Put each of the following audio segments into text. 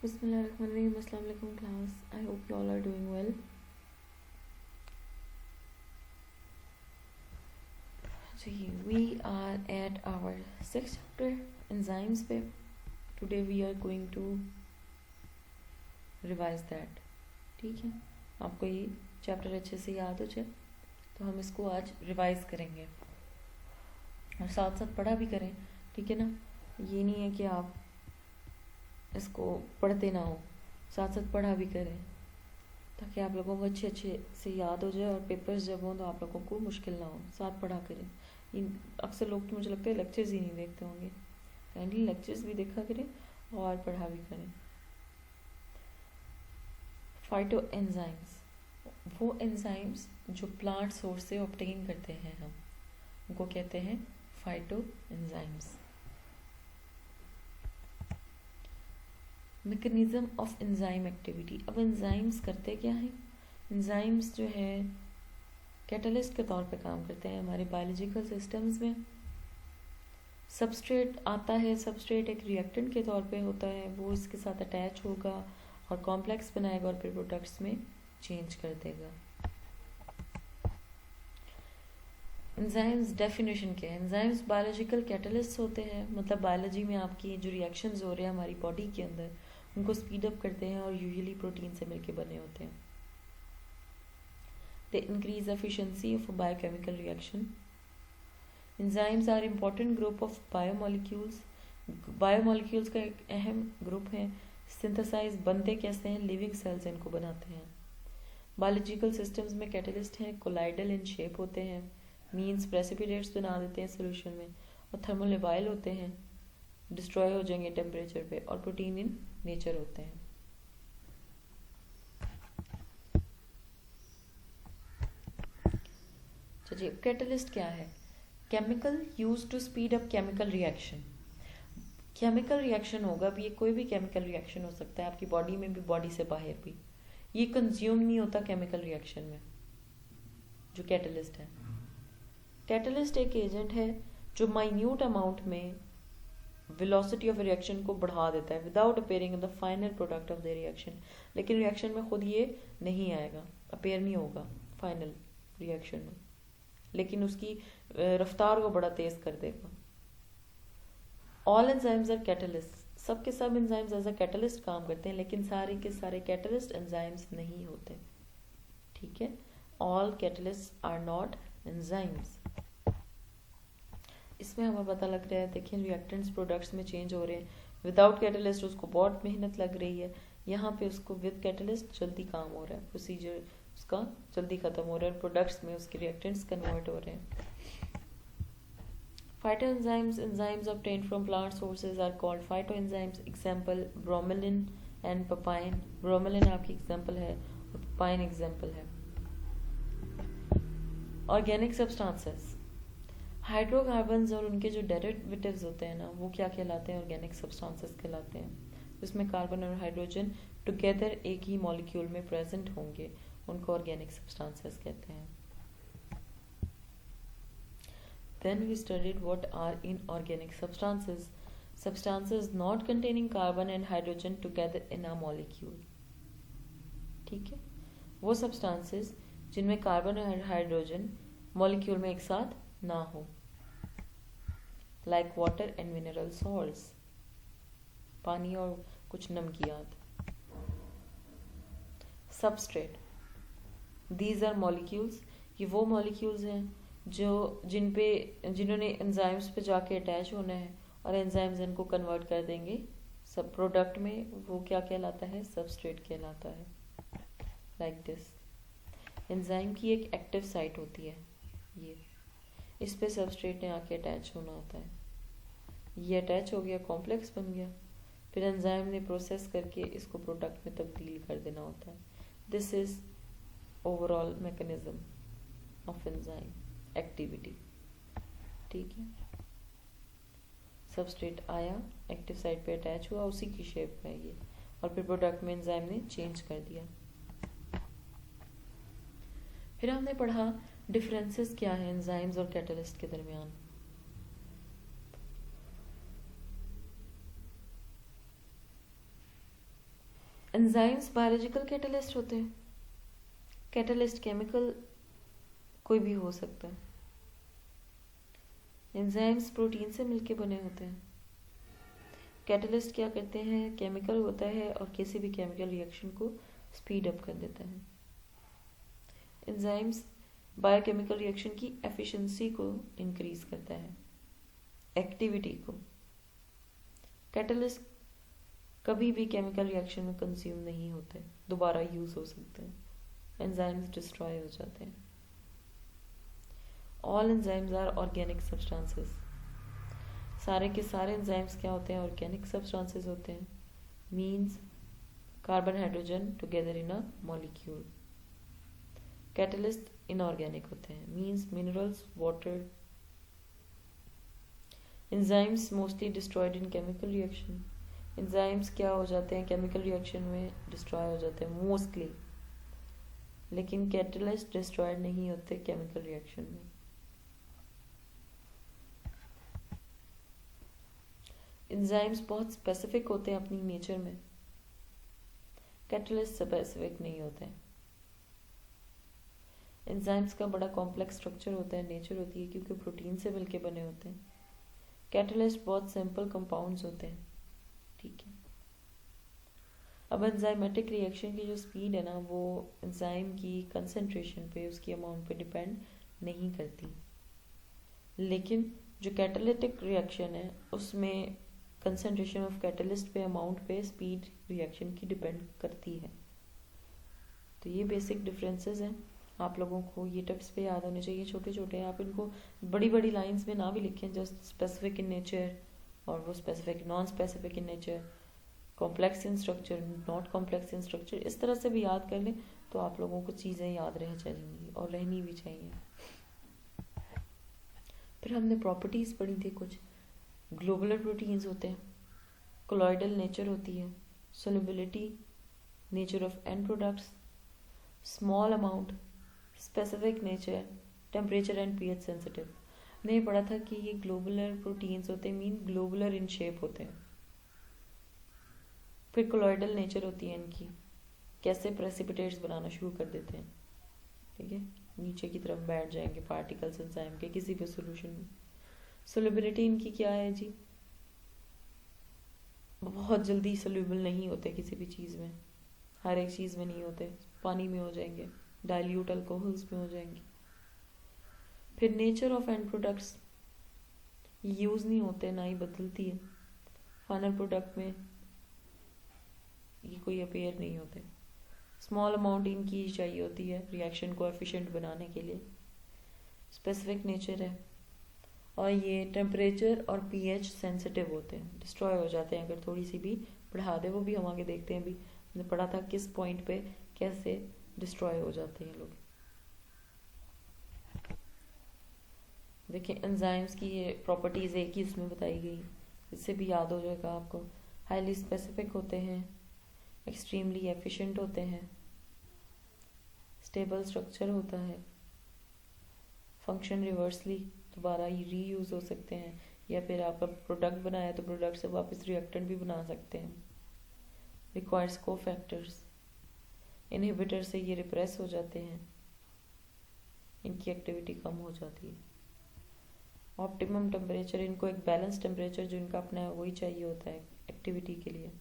Bismillahirrahmanirrahim. Assalamu alaikum class. I hope you all are doing well. So we are at our sixth chapter enzymes पे. Today we are going to revise that. ठीक है, आपको ये chapter अच्छे से याद हो जाए तो हम इसको आज रिवाइज करेंगे और साथ साथ पढ़ा भी करें. ठीक है ना, ये नहीं है कि आप इसको पढ़ते ना हो, साथ साथ पढ़ा भी करें ताकि आप लोगों को अच्छे अच्छे से याद हो जाए और पेपर्स जब हों तो आप लोगों को मुश्किल ना हो. साथ पढ़ा करें. अक्सर लोग तो मुझे लगता है लेक्चर्स ही नहीं देखते होंगे. काइंडली लेक्चर्स भी देखा करें और पढ़ा भी करें. फाइटो एंजाइम्स, वो एंजाइम्स जो प्लांट सोर्स से ऑब्टेन करते हैं हम उनको कहते हैं phyto enzymes. Mechanism of enzyme activity. अब एंजाइम्स करते क्या हैं? एंजाइम्स जो है कैटलिस्ट के तौर पे काम करते हैं हमारे बायोलॉजिकल सिस्टम्स में. सबस्ट्रेट आता है, सबस्ट्रेट एक रिएक्टेंट के तौर पे होता है, वो इसके साथ अटैच होगा और कॉम्प्लेक्स बनाएगा और फिर प्रोडक्ट्स में चेंज कर देगा. एंजाइम्स डेफिनेशन क्या है? एंजाइम्स बायोलॉजिकल कैटलिस्ट होते हैं, मतलब बायोलॉजी में आपकी जो रिएक्शंस हो रहे हैं हमारी बॉडी के अंदर उनको स्पीड अप करते हैं और यूजुअली प्रोटीन से मिलके बने होते हैं. They increase efficiency of biochemical reaction. Enzymes are important group of biomolecules. Biomolecules का एक अहम ग्रुप है. सिंथेसाइज बनते कैसे हैं? लिविंग सेल्स इनको बनाते हैं. बायोलॉजिकल सिस्टम्स में कैटलिस्ट हैं, कोलाइडल इन शेप होते हैं, मीन्स प्रेसिपिटेट्स बना देते हैं सोल्यूशन में, और थर्मोलेबाइल होते हैं, डिस्ट्रॉय हो जाएंगे टेम्परेचर पे, और प्रोटीन इन नेचर होते हैं. चलिए, कैटलिस्ट क्या है? Chemical use to speed up chemical reaction. Chemical reaction होगा, अब ये कोई भी केमिकल रिएक्शन हो सकता है, आपकी बॉडी में भी, बॉडी से बाहर भी. ये कंज्यूम नहीं होता केमिकल रिएक्शन में जो कैटलिस्ट है. कैटलिस्ट एक एजेंट है जो माइन्यूट अमाउंट में वेलोसिटी ऑफ रिएक्शन को बढ़ा देता है without appearing in the final product of the reaction. लेकिन रिएक्शन में खुद ये नहीं आएगा, अपेयर नहीं होगा फाइनल रिएक्शन में, लेकिन उसकी रफ्तार को बड़ा तेज कर देगा. All enzymes are catalyst. सब के सब एंजाइम्स एज अ कैटलिस्ट काम करते हैं, लेकिन सारे के सारे कैटलिस्ट एंजाइम्स नहीं होते. ठीक है, all catalyst are not enzymes. इसमें हमें पता लग रहा है, देखिए रिएक्टेंट्स प्रोडक्ट्स में चेंज हो रहे हैं. विदाउट कैटलिस्ट उसको बहुत मेहनत लग रही है, यहाँ पे उसको विद कैटलिस्ट जल्दी काम हो रहा है, प्रोसीजर उसका जल्दी खत्म हो रहा है, प्रोडक्ट्स में उसके रिएक्टेंट्स कन्वर्ट हो रहे हैं. Phytoenzymes, enzymes obtained from plant sources are called phytoenzymes. Example bromelain and papain. Bromelain आपकी example है और papain example है. Organic substances. हाइड्रोकार्बन्स और उनके जो डेरिवेटिव्स होते हैं ना, वो क्या कहलाते हैं? ऑर्गेनिक सब्सटेंसेस कहलाते हैं. जिसमें कार्बन और हाइड्रोजन टुगेदर एक ही मॉलिक्यूल में प्रेजेंट होंगे, उनको ऑर्गेनिक सब्सटेंसेस कहते हैं. Then we studied what are inorganic substances. Substances not containing carbon and hydrogen together in a molecule. ठीक है, वो substances जिनमें कार्बन और हाइड्रोजन मॉलिक्यूल में एक साथ ना हो, like water and mineral salts. पानी और कुछ नमकियात. Substrate. These are molecules. ये वो molecules हैं जो जिन्होंने एंजाइम्स पे जाके अटैच होना है और एंजाइम्स इनको कन्वर्ट कर देंगे सब प्रोडक्ट में. वो क्या कहलाता है? सबस्ट्रेट कहलाता है. Like this. एंजाइम की एक एक्टिव साइट होती है, ये इस पे सबस्ट्रेट ने आके अटैच होना होता है. ये अटैच हो गया, कॉम्प्लेक्स बन गया, फिर एंजाइम ने प्रोसेस करके इसको प्रोडक्ट में तब्दील कर देना होता है. This is overall mechanism of enzyme activity. ठीक है, सबस्ट्रेट आया, एक्टिव साइट पे अटैच हुआ, उसी की शेप में ये, और फिर प्रोडक्ट में एंजाइम ने चेंज कर दिया. फिर हमने पढ़ा डिफरेंसेस क्या है एंजाइम्स और कैटलिस्ट के दरमियान. एंजाइम्स बायोलॉजिकल कैटलिस्ट होते हैं। कैटलिस्ट केमिकल कोई भी हो सकता है। एंजाइम्स प्रोटीन से मिलके बने होते हैं। कैटलिस्ट क्या करते हैं, केमिकल होता है और किसी भी केमिकल रिएक्शन को स्पीड अप कर देता है। एंजाइम्स बायोकेमिकल रिएक्शन की एफिशिएंसी को इंक्रीज करता है, एक्टिविटी को। कैटलिस्ट कभी भी केमिकल रिएक्शन में कंज्यूम नहीं होते, दोबारा यूज हो सकते हैं। एंजाइम्स डिस्ट्रॉय हो जाते हैं। All enzymes are organic substances. सारे के सारे एंजाइम्स क्या होते हैं, ऑर्गेनिक सब्सटेंसेस होते हैं। Means carbon hydrogen together in a molecule. Catalyst inorganic होते हैं, means minerals, water. Enzymes mostly destroyed in chemical reaction. Enzymes क्या हो जाते हैं, केमिकल रिएक्शन में डिस्ट्रॉय हो जाते हैं मोस्टली, लेकिन कैटलिस्ट डिस्ट्रॉयड नहीं होते केमिकल रिएक्शन में। एंजाइम्स बहुत स्पेसिफिक होते हैं अपनी नेचर में, कैटलिस्ट स्पेसिफिक नहीं होते हैं। एंजाइम्स का बड़ा कॉम्प्लेक्स स्ट्रक्चर होता है, नेचर होती है, क्योंकि प्रोटीन से मिलके बने होते हैं। कैटलिस्ट बहुत सिंपल कंपाउंड्स होते हैं, ठीक है। अब एंजाइमेटिक रिएक्शन की जो स्पीड है ना, वो एंजाइम की कंसंट्रेशन पे, उसकी अमाउंट पे डिपेंड नहीं करती, लेकिन जो कैटालिटिक रिएक्शन है उसमें कंसंट्रेशन ऑफ कैटलिस्ट पे, अमाउंट पे, स्पीड रिएक्शन की डिपेंड करती है। तो ये बेसिक डिफरेंसेस हैं, आप लोगों को ये टिप्स पे याद होने चाहिए। छोटे छोटे हैं, आप इनको बड़ी बड़ी लाइंस में ना भी लिखें, जस्ट स्पेसिफिक इन नेचर और वो specific non specific in nature, complex in structure, not complex in structure, इस तरह से भी याद कर लें तो आप लोगों को चीज़ें याद रह जाएंगी और रहनी भी चाहिए। फिर हमने प्रॉपर्टीज़ पढ़ी थी कुछ। ग्लोबुलर प्रोटीन्स होते हैं, कोलॉइडल नेचर होती है, solubility, nature of and products, small amount, specific nature, temperature and pH sensitive. नहीं पढ़ा था कि ये ग्लोबुलर प्रोटीन्स होते हैं, मीन ग्लोबुलर इन शेप होते हैं। फिर कोलॉइडल नेचर होती है इनकी, कैसे प्रेसिपिटेट्स बनाना शुरू कर देते हैं, ठीक है, नीचे की तरफ बैठ जाएंगे पार्टिकल्स एंजाइम के किसी भी सॉल्यूशन में। सोल्युबिलिटी इनकी क्या है जी, बहुत जल्दी सोल्यूबल नहीं होते किसी भी चीज़ में, हर एक चीज़ में नहीं होते, पानी में हो जाएंगे, डाइल्यूट अल्कोहल्स में हो जाएंगे। फिर nature of and products, use नहीं होते, ना ही बदलती है, फाइनल प्रोडक्ट में ये कोई अपेयर नहीं होते। स्मॉल अमाउंट इनकी चाहिए होती है रिएक्शन को एफिशिएंट बनाने के लिए। स्पेसिफिक नेचर है, और ये टेम्परेचर और पीएच सेंसिटिव होते हैं, डिस्ट्रॉय हो जाते हैं अगर थोड़ी सी भी बढ़ा दे। वो भी हम आगे देखते हैं, अभी हमने पढ़ा था किस पॉइंट पे कैसे डिस्ट्रॉय हो जाते हैं लोग। देखिए एंजाइम्स की ये प्रॉपर्टीज एक ही इसमें बताई गई, इससे भी याद हो जाएगा आपको। हाईली स्पेसिफिक होते हैं, एक्सट्रीमली एफिशिएंट होते हैं, स्टेबल स्ट्रक्चर होता है, फंक्शन रिवर्सली, दोबारा रीयूज हो सकते हैं, या फिर आपका प्रोडक्ट बनाया तो प्रोडक्ट से वापस रिएक्टेंट भी बना सकते हैं। रिक्वायर्स कोफैक्टर्स, इनहिबिटर से ये रिप्रेस हो जाते हैं, इनकी एक्टिविटी कम हो जाती है। ऑप्टिमम टेम्परेचर, इनको एक बैलेंस टेम्परेचर जो इनका अपना है वही चाहिए होता है एक्टिविटी के लिए।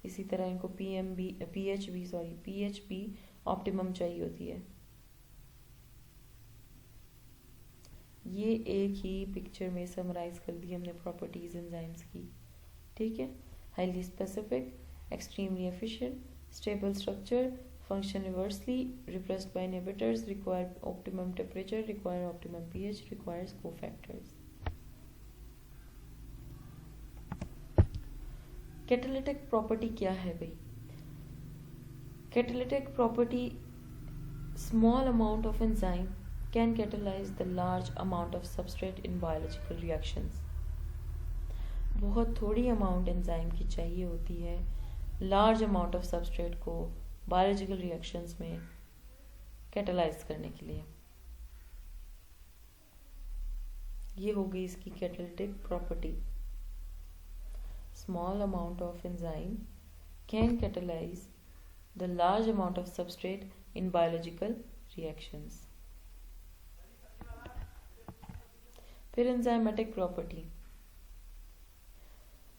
इसी तरह इनको पीएच भी ऑप्टिमम चाहिए होती है। ये एक ही पिक्चर में समराइज कर दी हमने प्रॉपर्टीज एंजाइम्स की, ठीक है। Highly specific, extremely efficient, stable structure, function reversely, repressed by inhibitors, require optimum temperature, require optimum pH, requires cofactors. Catalytic property क्या है भाई? Catalytic property, small amount of enzyme can catalyze the large amount of substrate in biological reactions. बहुत थोड़ी amount enzyme की चाहिए होती है large amount of substrate को बायोलॉजिकल रिएक्शंस में कैटालाइज करने के लिए। ये हो गई इसकी catalytic property. Small amount of enzyme can catalyze the large amount of substrate in biological reactions. फिर enzymatic property,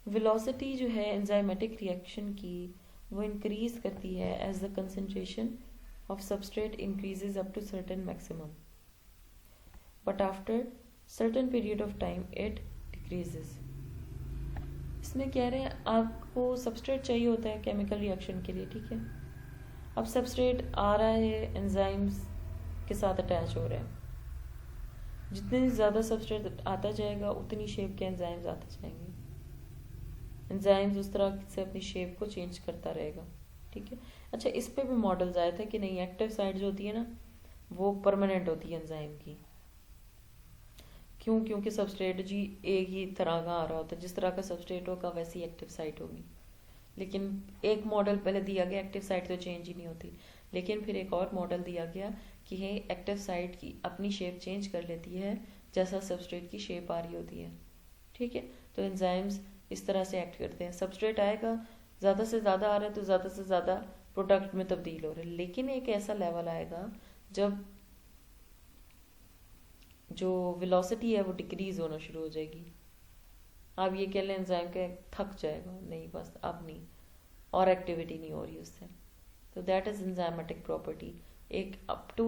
velocity जो है enzymatic reaction की वो increase करती है as the concentration of substrate increases up to certain maximum, but after certain period of time it decreases. इसमें कह रहे हैं आपको सबस्ट्रेट चाहिए होता है केमिकल रिएक्शन के लिए, ठीक है। अब सबस्ट्रेट आ रहा है, एंजाइम्स के साथ अटैच हो रहा है, जितने ज़्यादा सबस्ट्रेट आता जाएगा उतनी शेप के एंजाइम्स आते जाएंगे, एंजाइम्स उस तरह से अपनी शेप को चेंज करता रहेगा, ठीक है। अच्छा, इस पे भी मॉडल्स आए थे कि नहीं, एक्टिव साइड जो होती है ना वो परमानेंट होती है एंजाइम की। क्यों? क्योंकि सबस्ट्रेट जी एक ही तरह का आ रहा होता है, जिस तरह का सबस्ट्रेट होगा वैसी एक्टिव साइट होगी। लेकिन एक मॉडल पहले दिया गया, एक्टिव साइट तो चेंज ही नहीं होती, लेकिन फिर एक और मॉडल दिया गया कि ये एक्टिव साइट की अपनी शेप चेंज कर लेती है जैसा सबस्ट्रेट की शेप आ रही होती है, ठीक है। तो एंजाइम्स इस तरह से एक्ट करते हैं, सबस्ट्रेट आएगा, ज़्यादा से ज़्यादा आ रहा है तो ज़्यादा से ज़्यादा प्रोडक्ट में तब्दील हो रहा है, लेकिन एक ऐसा लेवल आएगा जब जो वेलोसिटी है वो डिक्रीज होना शुरू हो जाएगी। आप ये कह लें एंजाइम के थक जाएगा, नहीं बस अब नहीं, और एक्टिविटी नहीं हो रही उससे। तो दैट इज एंजाइमेटिक प्रॉपर्टी, एक up to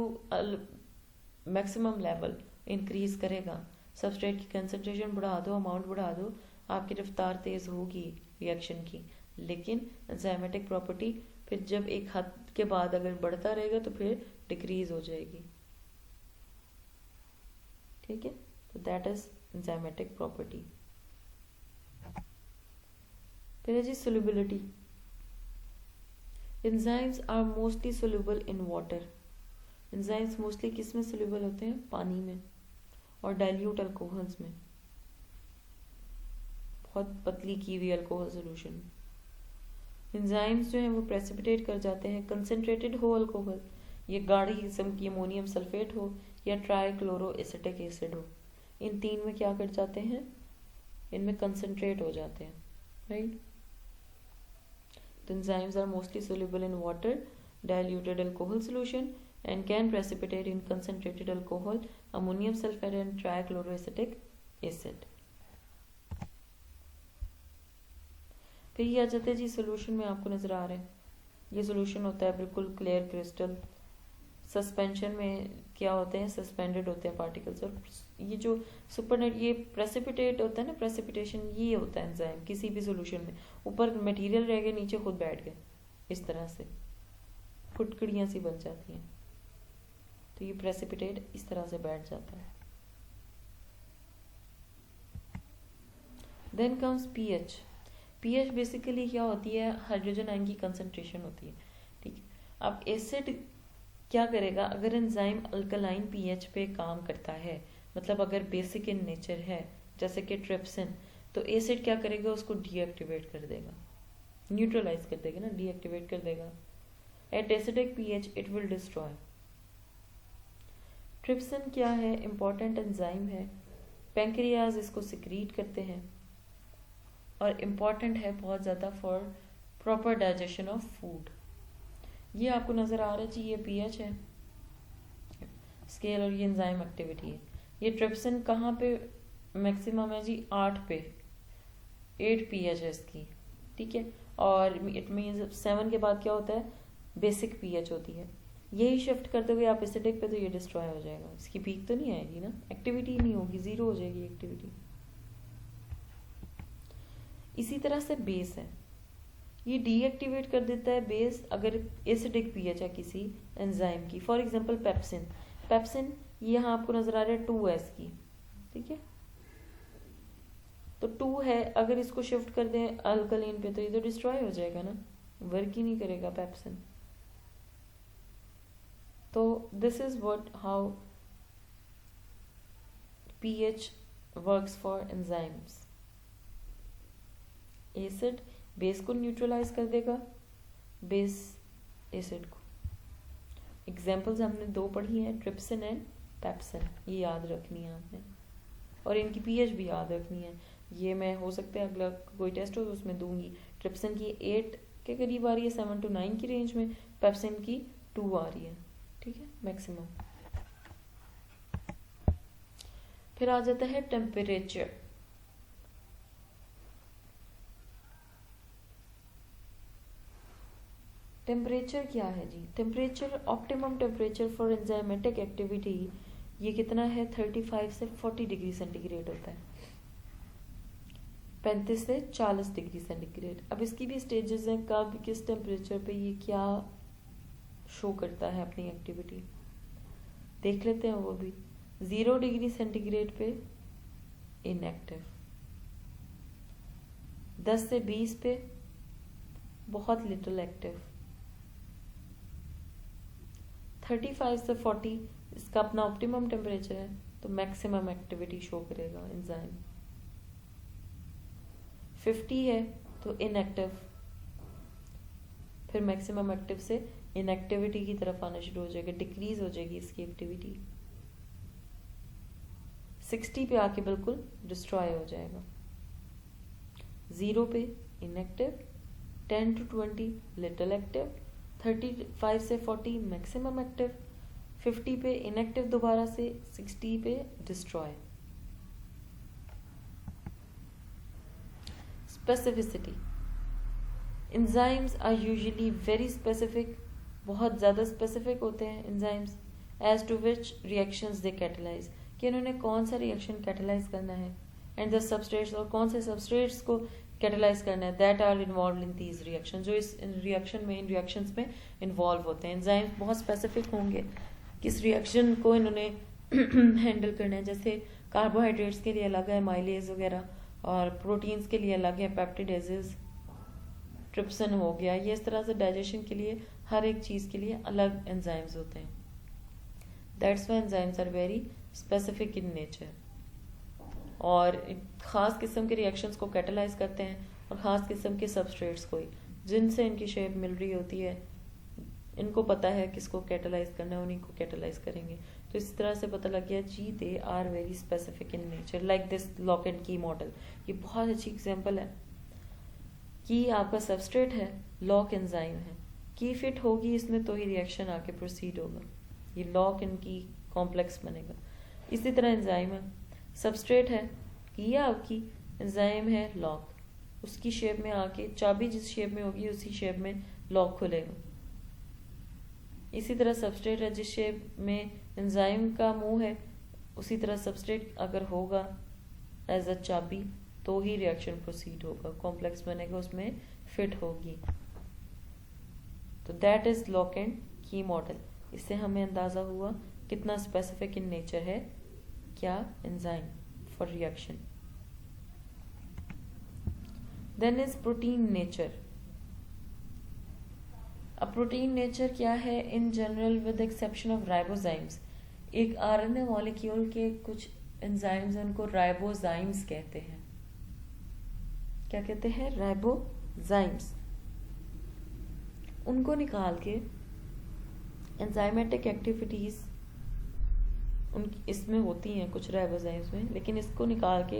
maximum level increase करेगा, सबस्ट्रेट की कंसंट्रेशन बढ़ा दो, अमाउंट बढ़ा दो, आपकी रफ्तार तेज होगी रिएक्शन की, लेकिन एंजाइमेटिक प्रॉपर्टी फिर जब एक हद के बाद अगर बढ़ता रहेगा तो फिर डिक्रीज हो जाएगी, ठीक है। तो दैट इज एंजाइमेटिक प्रॉपर्टी। फिर है जी solubility. Enzymes are mostly soluble in water. Enzymes mostly किस में सोल्यूबल होते हैं? पानी में और डाइल्यूट अल्कोहल्स में, बहुत पतली की हुई अल्कोहल सोल्यूशन। एंजाइम्स जो हैं वो प्रेसिपिटेट कर जाते हैं कंसनट्रेटेड हो अल्कोहल, ये गाढ़ी किस्म की अमोनियम सल्फेट हो या ट्राइक्लोरो एसिटिक एसिड हो, इन तीन में क्या कर जाते हैं? इनमें कंसनट्रेट हो जाते हैं, राइट। तो enzymes are mostly soluble in water, diluted alcohol solution and can precipitate in concentrated alcohol, ammonium sulfate and trichloroacetic acid। फिर ये आ जाते हैं जी सोल्यूशन में, आपको नजर आ रहा है ये सोल्यूशन होता है बिल्कुल क्लियर क्रिस्टल। सस्पेंशन में क्या होते हैं? सस्पेंडेड होते हैं पार्टिकल्स, और ये जो सुपरनेट ये प्रेसिपिटेट होता है ना, प्रेसिपिटेशन ये होता है एंजाइम किसी भी सोल्यूशन में, ऊपर मटेरियल रह गए, नीचे खुद बैठ गए, इस तरह से फुटकड़ियाँ सी बन जाती हैं, तो ये प्रेसिपिटेट इस तरह से बैठ जाता है। Then comes pH. PH basically क्या होती है? हाइड्रोजन आयन की कंसंट्रेशन होती है, ठीक है। अब एसिड क्या करेगा? अगर एंजाइम अल्कलाइन पीएच पे काम करता है, मतलब अगर बेसिक इन नेचर है जैसे कि ट्रिप्सिन, तो एसिड क्या करेगा? उसको डीएक्टिवेट कर देगा, न्यूट्रलाइज कर देगा ना, डीएक्टिवेट कर देगा। At acidic pH it will destroy. Trypsin क्या है? इंपॉर्टेंट एंजाइम है, पैंक्रियाज इसको सिक्रीट करते हैं और इम्पॉर्टेंट है बहुत ज़्यादा for proper digestion of food. ये आपको नज़र आ रहा है जी, ये पीएच है स्केल और ये एंजाइम एक्टिविटी है। ये ट्रिप्सिन कहाँ पे मैक्सिमम है जी? 8 पे, 8 पीएच है इसकी, ठीक है। और इट मीन्स 7 के बाद क्या होता है? बेसिक पीएच होती है। यही शिफ्ट करते हुए आप एसिडिक पे, तो ये डिस्ट्रॉय हो जाएगा, इसकी पीक तो नहीं आएगी ना, एक्टिविटी नहीं होगी, जीरो हो जाएगी एक्टिविटी। इसी तरह से बेस है, ये डीएक्टिवेट कर देता है बेस अगर एसिडिक पीएच है किसी एंजाइम की। फॉर एग्जांपल पेप्सिन, पेप्सिन ये यहाँ आपको नजर आ रहा है 2s की, ठीक है। तो 2 है, अगर इसको शिफ्ट कर दें अल्कलीन पे तो ये तो डिस्ट्रॉय हो जाएगा ना, वर्क ही नहीं करेगा पेप्सिन। तो this is what how pH works for enzymes. Acid base को न्यूट्रलाइज कर देगा, बेस एसिड को। एग्जाम्पल्स हमने 2 पढ़ी हैं, ट्रिप्सिन एंड पेप्सिन, ये याद रखनी है आपने, और इनकी पीएच भी याद रखनी है। ये मैं हो सकता है अगला कोई टेस्ट हो तो उसमें दूंगी। ट्रिप्सिन की 8 के करीब आ रही है, 7 to 9 की रेंज में, पेप्सिन की 2 आ रही है, ठीक है, मैक्सिमम। फिर आ जाता है टेम्परेचर। टेम्परेचर क्या है जी? Temperature, optimum temperature for enzymatic activity, ये कितना है? 35 से 40 डिग्री सेंटीग्रेड होता है, 35 से 40 डिग्री सेंटीग्रेड। अब इसकी भी स्टेजेस हैं, कब किस टेम्परेचर पे ये क्या शो करता है अपनी एक्टिविटी, देख लेते हैं वो भी। 0 डिग्री सेंटीग्रेड पे इनएक्टिव, 10 से 20 पे बहुत लिटिल एक्टिव, 35 से 40 इसका अपना ऑप्टिमम टेम्परेचर है, तो मैक्सिमम एक्टिविटी शो करेगा एंजाइम। 50 है तो इनएक्टिव, फिर मैक्सिमम एक्टिव से इनएक्टिविटी की तरफ आना शुरू हो जाएगा, डिक्रीज हो जाएगी इसकी एक्टिविटी। 60 पे आके बिल्कुल डिस्ट्रॉय हो जाएगा। 0 पे इनएक्टिव, 10 to 20 लिटिल एक्टिव, 35 से 40 मैक्सिमम एक्टिव, 50 पे इनएक्टिव दोबारा से, 60 पे destroy. Specificity, enzymes are usually very specific, बहुत ज़्यादा स्पेसिफिक होते हैं enzymes, as to which reactions they catalyse, कि इन्होंने कौन सा रिएक्शन कैटेलाइज करना है, एंड द सबस्ट्रेट्स, और कौन से सबस्ट्रेट्स को कैटेलाइज करना है, that are involve in these reaction, जो इस रिएक्शन में, इन रिएक्शंस में इन्वॉल्व होते हैं। एंजाइम्स बहुत स्पेसिफिक होंगे, किस रिएक्शन को इन्होंने हैंडल करना है। जैसे कार्बोहाइड्रेट्स के लिए अलग है माइलेज वगैरह, और प्रोटीन्स के लिए अलग है पेप्टिडेजेस, ट्रिप्सिन हो गया, ये इस तरह से डाइजेशन के लिए हर एक चीज़ के लिए अलग एंजाइम्स होते हैं। That's why enzymes are very specific in nature, और ख़ास किस्म के रिएक्शंस को कैटेलाइज करते हैं, और ख़ास किस्म के सबस्ट्रेट्स को ही, जिनसे इनकी शेप मिल रही होती है, इनको पता है किसको कैटेलाइज करना है, उन्हीं को कैटेलाइज करेंगे। तो इस तरह से पता लग गया जी, they are very specific in nature, like this lock and key model. ये बहुत अच्छी एग्जांपल है कि आपका सबस्ट्रेट है, लॉक एंजाइम है, की फिट होगी इसमें तो ही रिएक्शन आके प्रोसीड होगा, ये लॉक एंड की कॉम्प्लेक्स बनेगा। इसी तरह एंजाइम है, सबस्ट्रेट है, की आपकी, एंजाइम है लॉक, उसकी शेप में आके चाबी जिस शेप में होगी उसी शेप में लॉक खुलेगा। इसी तरह सबस्ट्रेट है, जिस शेप में एंजाइम का मुंह है, उसी तरह सबस्ट्रेट अगर होगा एज अ चाबी तो ही रिएक्शन प्रोसीड होगा, कॉम्प्लेक्स बनेगा, उसमें फिट होगी। तो that is lock and key model. इससे हमें अंदाजा हुआ कितना स्पेसिफिक इन नेचर है क्या enzyme for reaction. Then is protein nature. अब प्रोटीन नेचर क्या है in general with exception of ribozymes. एक आरएनए मॉलिक्यूल के कुछ एंजाइम्स हैं, उनको राइबोजाइम्स कहते हैं। क्या कहते हैं? राइबोजाइम्स। उनको निकाल के एंजाइमेटिक एक्टिविटीज इसमें होती हैं कुछ राइबोजाइम्स में, लेकिन इसको निकाल के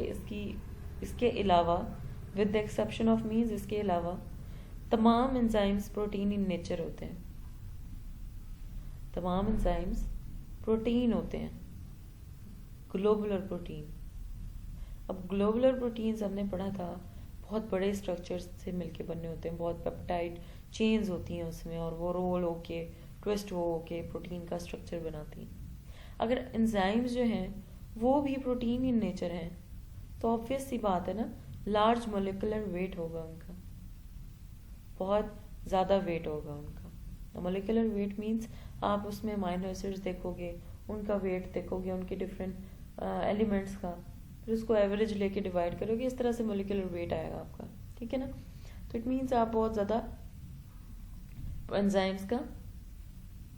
इसके अलावा with the exception of means इसके अलावा तमाम एंजाइम्स प्रोटीन इन नेचर होते हैं। तमाम एंजाइम्स प्रोटीन होते हैं, ग्लोबुलर प्रोटीन। अब ग्लोबुलर प्रोटीन्स हमने पढ़ा था बहुत बड़े स्ट्रक्चर्स से मिलके बने होते हैं, बहुत पेप्टाइड चेन्स होती हैं उसमें, और वो रोल होके ट्विस्ट होके प्रोटीन का स्ट्रक्चर बनाती हैं। अगर एंजाइम्स जो हैं वो भी प्रोटीन इन नेचर हैं तो ऑब्वियस सी बात है ना, लार्ज मोलिकुलर वेट होगा उनका, बहुत ज़्यादा वेट होगा उनका। मोलिकुलर वेट मीन्स आप उसमें अमाइनो एसिड्स देखोगे, उनका वेट देखोगे, उनके डिफरेंट एलिमेंट्स का, फिर उसको एवरेज लेके डिवाइड करोगे, इस तरह से मोलिकुलर वेट आएगा आपका, ठीक है ना। तो इट मीन्स आप बहुत ज़्यादा एंजाइम्स का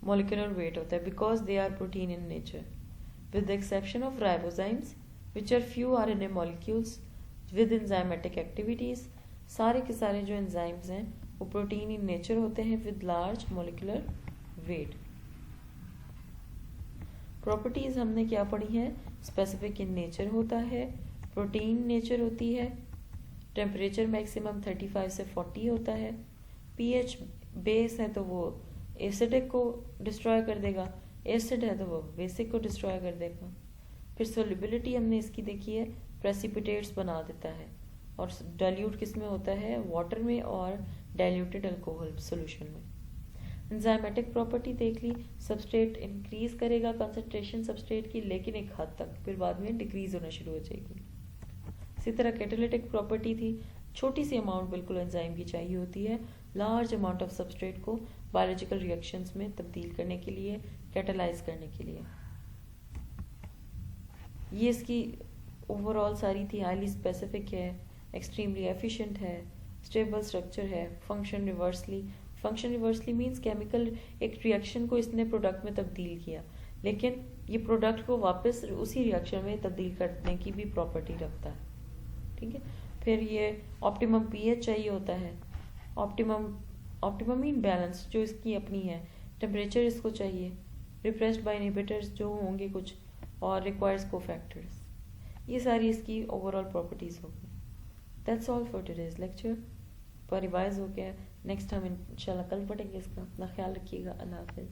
molecular weight होता है because they are protein in nature with the exception of ribozymes which are few RNA molecules with enzymatic activities। सारे के सारे जो enzymes हैं वो प्रोटीन इन नेचर होते हैं with large molecular weight। Properties हमने क्या पढ़ी है? स्पेसिफिक इन नेचर होता है, प्रोटीन नेचर होती है, टेम्परेचर मैक्सिमम 35 से 40 होता है, पीएच बेस है तो वो एसिडिक को डिस्ट्रॉय कर देगा, एसिड है तो वो बेसिक को डिस्ट्रॉय कर देगा। फिर सोलिबिलिटी हमने इसकी देखी है, प्रेसिपिटेट्स बना देता है, और डाइल्यूट किस में होता है, वाटर में और डाइल्यूटेड अल्कोहल सॉल्यूशन में। एंजाइमेटिक प्रॉपर्टी देख ली, सबस्ट्रेट इंक्रीज करेगा कंसंट्रेशन सबस्ट्रेट की, लेकिन एक हद तक, फिर बाद में डिक्रीज होना शुरू हो जाएगी। इसी तरह कैटालिटिक प्रॉपर्टी थी, छोटी सी अमाउंट बिल्कुल एंजाइम की चाहिए होती है लार्ज अमाउंट ऑफ सबस्ट्रेट को बायोलॉजिकल रिएक्शंस में तब्दील करने के लिए, कैटालाइज करने के लिए। ये इसकी ओवरऑल सारी थी, हाईली स्पेसिफिक है, एक्सट्रीमली एफिशिएंट है, स्टेबल स्ट्रक्चर है, function reversely. Function reversely means chemical एक रिएक्शन को इसने प्रोडक्ट में तब्दील किया, लेकिन ये प्रोडक्ट को वापस उसी रिएक्शन में तब्दील करने की भी प्रॉपर्टी रखता है। ठीक है, फिर ये ऑप्टिमम पीएच चाहिए होता है, ऑप्टिमम मीन बैलेंस जो इसकी अपनी है, टेम्परेचर इसको चाहिए, रिप्रेस्ड बाय इनहिबिटर्स जो होंगे कुछ, और रिक्वायर्स कोफैक्टर्स। ये सारी इसकी ओवरऑल प्रॉपर्टीज होगी। That's all for today's lecture. पर रिवाइज हो गया, नेक्स्ट हम इंशाल्लाह कल पढ़ेंगे इसका। अपना ख्याल रखिएगा, अल्लाह हाफिज़।